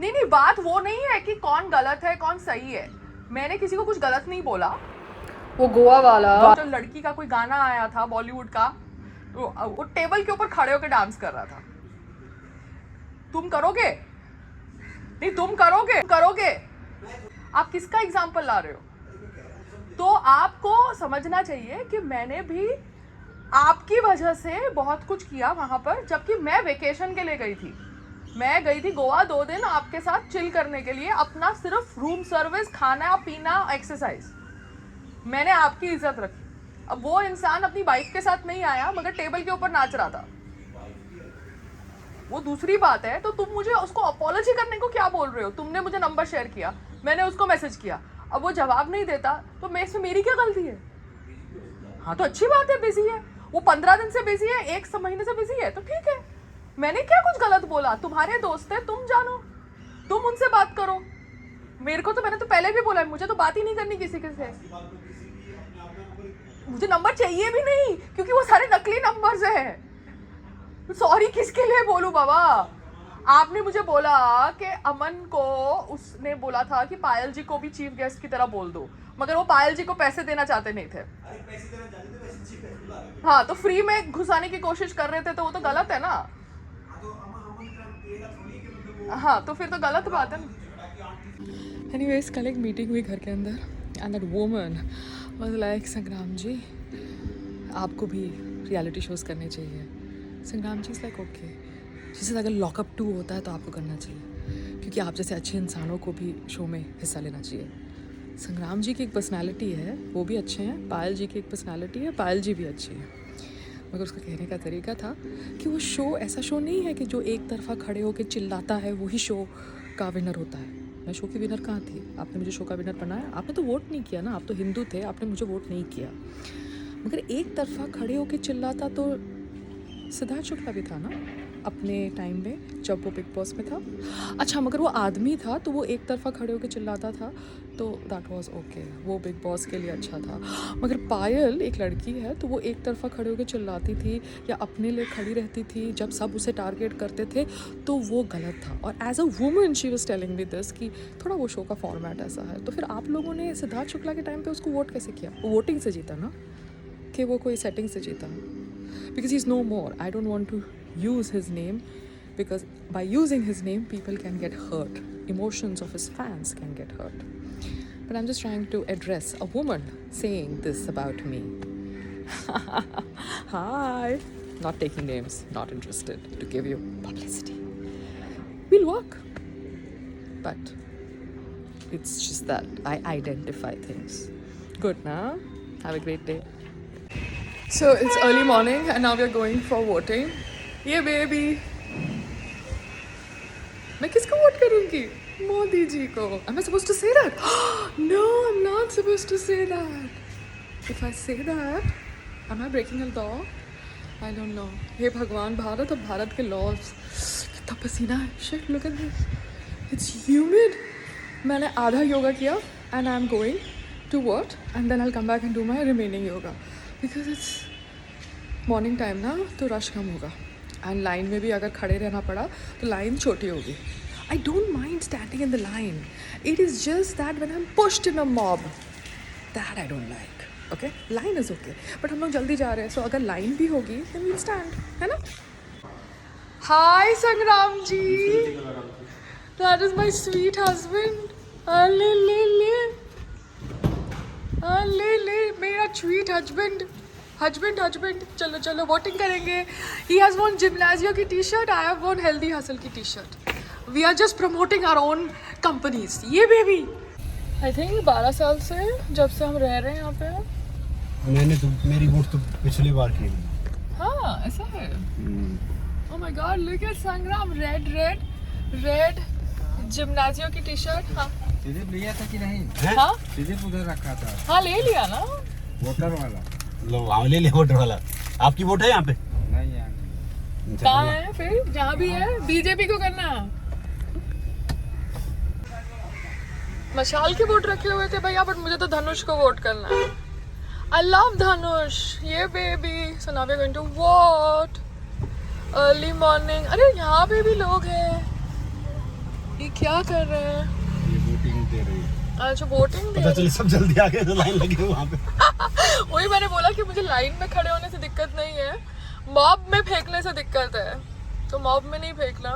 नहीं नहीं, बात वो नहीं है कि कौन गलत है कौन सही है। मैंने किसी को कुछ गलत नहीं बोला। वो गोवा वाला जो लड़की का कोई गाना आया था बॉलीवुड का, तो वो टेबल के ऊपर खड़े होकर डांस कर रहा था। तुम करोगे? नहीं, तुम करोगे? आप किसका एग्जाम्पल ला रहे हो? तो आपको समझना चाहिए कि मैंने भी आपकी वजह से बहुत कुछ किया वहां पर, जबकि मैं वेकेशन के लिए गई थी। मैं गई थी गोवा 2 दिन आपके साथ चिल करने के लिए, अपना सिर्फ रूम सर्विस, खाना पीना, एक्सरसाइज। मैंने आपकी इज्जत रखी। अब वो इंसान अपनी वाइफ के साथ नहीं आया मगर टेबल के ऊपर नाच रहा था, वो दूसरी बात है। तो तुम मुझे उसको अपॉलॉजी करने को क्या बोल रहे हो? तुमने मुझे नंबर शेयर किया, मैंने उसको मैसेज किया, अब वो जवाब नहीं देता तो मैं इसमें मेरी क्या गलती है? हाँ तो अच्छी बात है, बिजी है वो, 15 दिन से बिजी है, 1 महीने से बिजी है, तो ठीक है। मैंने क्या कुछ गलत बोला? तुम्हारे दोस्त है, तुम जानो, तुम उनसे बात करो। मेरे को तो, मैंने तो पहले भी बोला है, मुझे तो बात ही नहीं करनी किसी के से। मुझे नंबर चाहिए भी नहीं, क्योंकि वो सारे नकली नंबर्स हैं। सॉरी किसके लिए बोलूं बाबा? आपने मुझे बोला कि अमन को, उसने बोला था कि पायल जी को भी चीफ गेस्ट की तरह बोल दो, मगर वो पायल जी को पैसे देना चाहते नहीं थे। हाँ, तो फ्री में घुसाने की कोशिश कर रहे थे, तो वो तो गलत है ना। हाँ, तो फिर तो गलत बात है ना। एनीवेज, कल एक मीटिंग हुई घर के अंदर and that woman was like, संग्राम जी आपको भी रियलिटी शोज करने चाहिए। संग्राम जी इज लाइक ओके, जैसे अगर लॉकअप 2 होता है तो आपको करना चाहिए, क्योंकि आप जैसे अच्छे इंसानों को भी शो में हिस्सा लेना चाहिए। संग्राम जी की एक पर्सनालिटी है, वो भी अच्छे हैं। पायल जी की एक पर्सनालिटी है, पायल जी भी अच्छी है। मगर उसका कहने का तरीका था कि वो शो ऐसा शो नहीं है कि जो एक तरफा खड़े होकर चिल्लाता है वही शो का विनर होता है। मैं शो की विनर कहाँ थी? आपने मुझे शो का विनर बनाया? आपने तो वोट नहीं किया ना, आप तो हिंदू थे, आपने मुझे वोट नहीं किया। मगर एक तरफा खड़े होकर चिल्लाता तो सिद्धार्थ शुक्ला भी था ना अपने टाइम में, जब वो बिग बॉस में था। अच्छा, मगर वो आदमी था तो वो एक तरफा खड़े होकर चिल्लाता था, तो दैट वाज ओके, वो बिग बॉस के लिए अच्छा था। मगर पायल एक लड़की है, तो वो एक तरफा खड़े होकर चिल्लाती थी या अपने लिए खड़ी रहती थी जब सब उसे टारगेट करते थे, तो वो गलत था। और as a woman she was telling me this कि थोड़ा वो शो का फॉर्मेट ऐसा है। तो फिर आप लोगों ने सिद्धार्थ शुक्ला के टाइम पर उसको वोट कैसे किया? वो वोटिंग से जीता ना, कि वो कोई सेटिंग से जीता? Because he's no more. I don't want to use his name, because by using his name people can get hurt. Emotions of his fans can get hurt. But I'm just trying to address a woman saying this about me. Hi. Not taking names, not interested to give you publicity. We'll work. But it's just that I identify things. Good, na? Have a great day. So it's early morning and now we are going for voting. ये baby, मैं किसको vote करूँगी? मोदी जी को। Am I supposed to say that? No, I'm not supposed to say that. If I say that, am I breaking a law? I don't know. हे भगवान, भारत और भारत के laws, कितना पसीना है। Shit, look at this. It's humid. मैंने आधा योगा किया and I'm going to what? And then I'll come back and do my remaining yoga. Because it's morning time ना, तो रश कम होगा एंड लाइन में भी अगर खड़े रहना पड़ा तो लाइन छोटी होगी। I don't mind standing in the line, it is just that when I am pushed in a mob, that I don't like. Okay, line is okay, but हम लोग जल्दी जा रहे हैं, सो अगर लाइन भी होगी देन वी स्टैंड, है ना? Hi Sangram ji, that is my sweet husband. ले ले ले ले ले, मेरा स्वीट हस्बैंड। चलो चलो वोटिंग करेंगे। ही हैज़ वॉन जिम्नाजियो की T shirt, I have won healthy hustle की T shirt. We are just promoting our own companies. ये बेबी आई थिंक 12 साल से, जब से हम रह रहे हैं यहाँ पे। मैंने तो, मेरी वोट तो पिछली बार की। हाँ, ऐसा है। ओह माय गॉड, लुक एट संग्राम, रेड जिम्नाजियो की टी शर्ट। हाँ, सीधे लिया था कि नहीं? हाँ सीधे उधर रखा था। हाँ, ले लिया ना वोटर वाला। लो ले ले वोटर वाला। आपकी वोट है यहाँ पे? नहीं यार, नहीं। कहाँ है फिर? जहाँ भी है बीजेपी को करना। मशाल के वोट रखे हुए थे भैया, बट मुझे तो धनुष को वोट करना है। I love Dhanush. ये baby, so now we are going to vote early morning. अरे यहाँ पे भी लोग हैं। ये क्या कर रहे हैं? ये वोटिंग दे रही है। अच्छा वोटिंग दे पता रहे चले सब जल्दी आ गए तो लाइन लगी वहाँ पे। हैं। वही मैंने बोला कि मुझे लाइन में खड़े होने से दिक्कत नहीं है, मॉब में फेंकने से दिक्कत है, तो मॉब में नहीं फेंकना।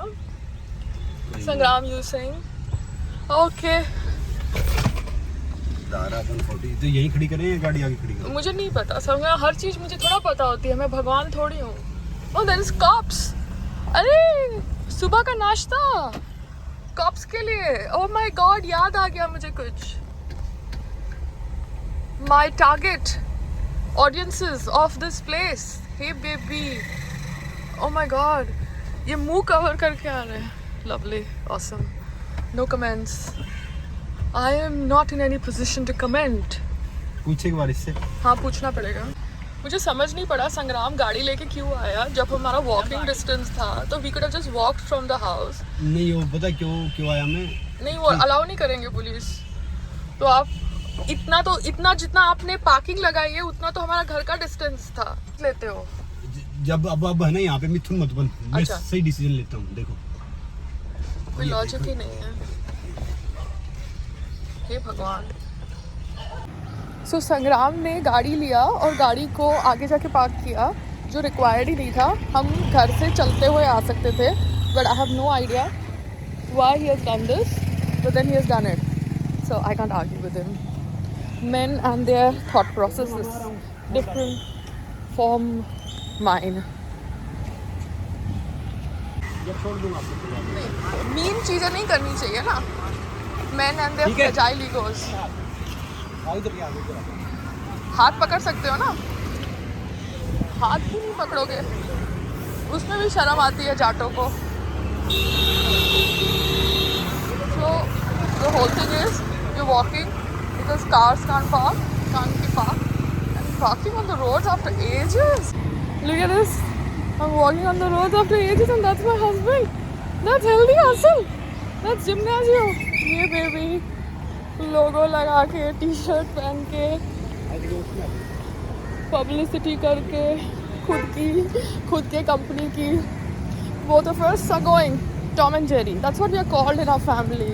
संग्राम यू सिंह ओके। दारा 140 तो यहीं खड़ी करें या गाड़ी आगे खड़ी करें? मुझे नहीं पता संग्राम, हर चीज मुझे थोड़ा पता होती है, मैं भगवान थोड़ी हूँ। Oh there is cops. अरे सुबह का नाश्ता कॉप्स के लिए। ओह माय गॉड याद आ गया मुझे कुछ। My target audiences of this place. Hey baby oh my god, ये मुंह कवर करके आ रहे हैं। Lovely awesome, no comments. I am not in any position to comment. पूछे एक बार इससे। हाँ पूछना पड़ेगा। मुझे समझ नहीं पड़ा संग्राम गाड़ी लेके क्यों आया जब हमारा वॉकिंग डिस्टेंस था, तो we could have just walked from the house. नहीं वो पता क्यों आया मैं? नहीं वो अलाउ नहीं करेंगे पुलिस। तो आप इतना जितना आपने पार्किंग लगाई है उतना तो हमारा घर का डिस्टेंस था। लेते हो जब अब है ना यहाँ पे मिथुन मत बन, मैं अच्छा। सही डिसीजन लेता हूँ। देखो कोई लॉजिक ही नहीं है। हे भगवान। सो संग्राम ने गाड़ी लिया और गाड़ी को आगे जाके पार्क किया, जो रिक्वायर्ड ही नहीं था। हम घर से चलते हुए आ सकते थे, but I have no idea why he has done this, but then he has done it, so I can't argue with him. Men and their thought process is different from mine. Mean चीजें नहीं करनी चाहिए ना। Men and their fragile egos. हाथ पकड़ सकते हो ना, हाथ भी नहीं पकड़ोगे, उसमें भी शर्म आती है जाटों को। So the whole thing is you're walking because cars can't be parked, and parking on the roads after ages. Look at this, I'm walking on the roads after ages and that's my husband. That's healthy hustle, that's gymnasium. ये baby लोगो लगा के, T shirt पहन के, publicity करके खुद के company की। Both of us are going Tom and Jerry. That's what we are called in our family.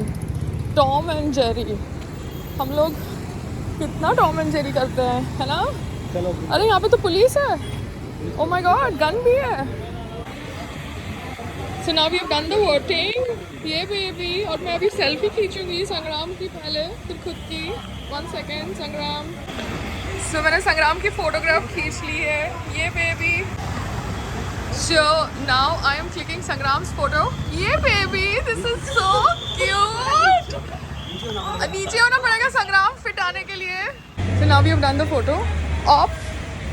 Tom and Jerry. हम लोग कितना Tom and Jerry करते हैं, है ना? चलो अरे यहाँ पे तो पुलिस है। Oh my God, गन भी है। So now we have done the voting. ये बेबी, और मैं अभी सेल्फी खींचूंगी संग्राम की पहले, फिर खुद की। 1 second संग्राम। So मैंने संग्राम की फोटोग्राफ खींच ली है। ये baby. So now I am clicking Sangram's photo. ये baby, this is so cute. नीचे होना पड़ेगा संग्राम फिट आने के लिए। So now we have done the photo op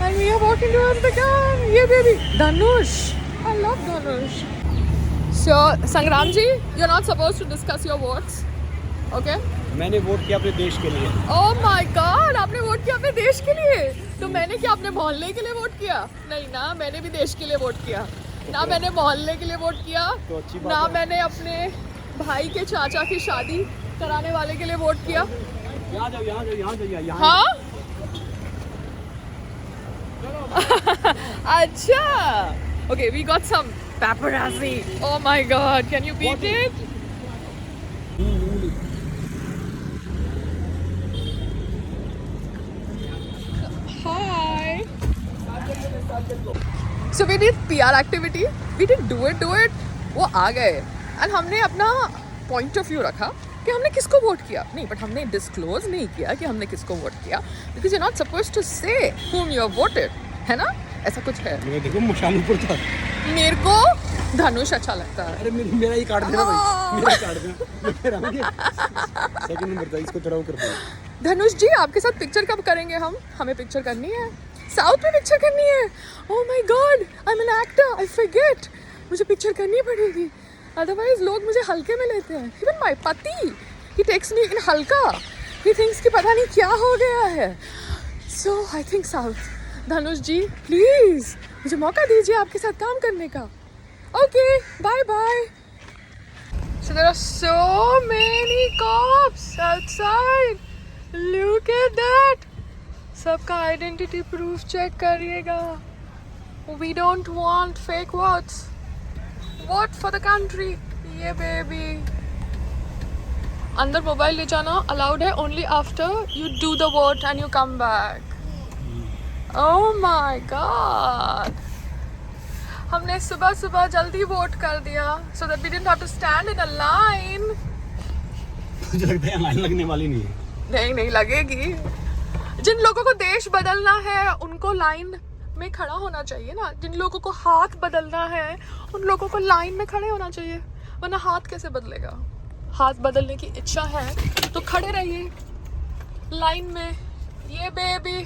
and we are walking towards the car. ये baby, Dhanush. I love Dhanush. So संग्राम जी, you're not supposed to discuss your votes. Okay? मैंने वोट किया अपने देश के लिए। Oh my God, आपने vote किया अपने देश के लिए? तो मैंने क्या अपने मोहल्ले के लिए वोट किया? नहीं ना, मैंने भी देश के लिए वोट किया ना। मैंने मोहल्ले के लिए वोट किया तो अच्छी बात ना, है। मैंने मैंने अपने भाई के चाचा की शादी कराने वाले के लिए वोट किया। यहाँ जाओ। हाँ अच्छा okay, we got some paparazzi. Oh my God, can you beat it? Hi. So we did PR activity. We did do it. वो आ गए and हमने अपना point of view रखा कि हमने किसको वोट किया। नहीं, बट हमने disclose नहीं किया कि हमने किसको वोट किया, because you're not supposed to say whom you have voted, है ना? ऐसा कुछ है। मैं देखो मुशानुपुर था। मेरे को धनुष अच्छा लगता है। अरे मेरा ही काट देना भाई, मेरा काट देना। सेकंड नंबर था, इसको चढ़ाओ कर दो। धनुष जी, आपके साथ पिक्चर कब करेंगे हम? हमें पिक्चर करनी है, साउथ में पिक्चर करनी है। ओह my God, I am an actor, I forget. मुझे पिक्चर करनी पड़ेगी, अदरवाइज लोग मुझे हल्के में लेते हैं। इवन माय पति, ही टेक्स मी इन हल्का, ही थिंक्स कि पता नहीं क्या हो गया है। So I think south. Dhanush ji please मुझे मौका दीजिए आपके साथ काम करने का। Okay, bye bye. So there are so many cops outside. Look at that. सबका आइडेंटिटी प्रूफ चेक करिएगा। We don't want fake votes. Vote for the country. Yeah baby. अंदर मोबाइल ले जाना अलाउड है only after you do the vote and you come back. Oh my god, हमने सुबह सुबह जल्दी वोट कर दिया so that we didn't have to stand in a line. मुझे लगता है लाइन लगने वाली नहीं है। नहीं लगेगी। जिन लोगों को देश बदलना है उनको लाइन में खड़ा होना चाहिए ना। जिन लोगों को हाथ बदलना है उन लोगों को लाइन में खड़े होना चाहिए, वरना हाथ कैसे बदलेगा। हाथ बदलने की इच्छा है तो खड़े रहिए लाइन में। ये बेबी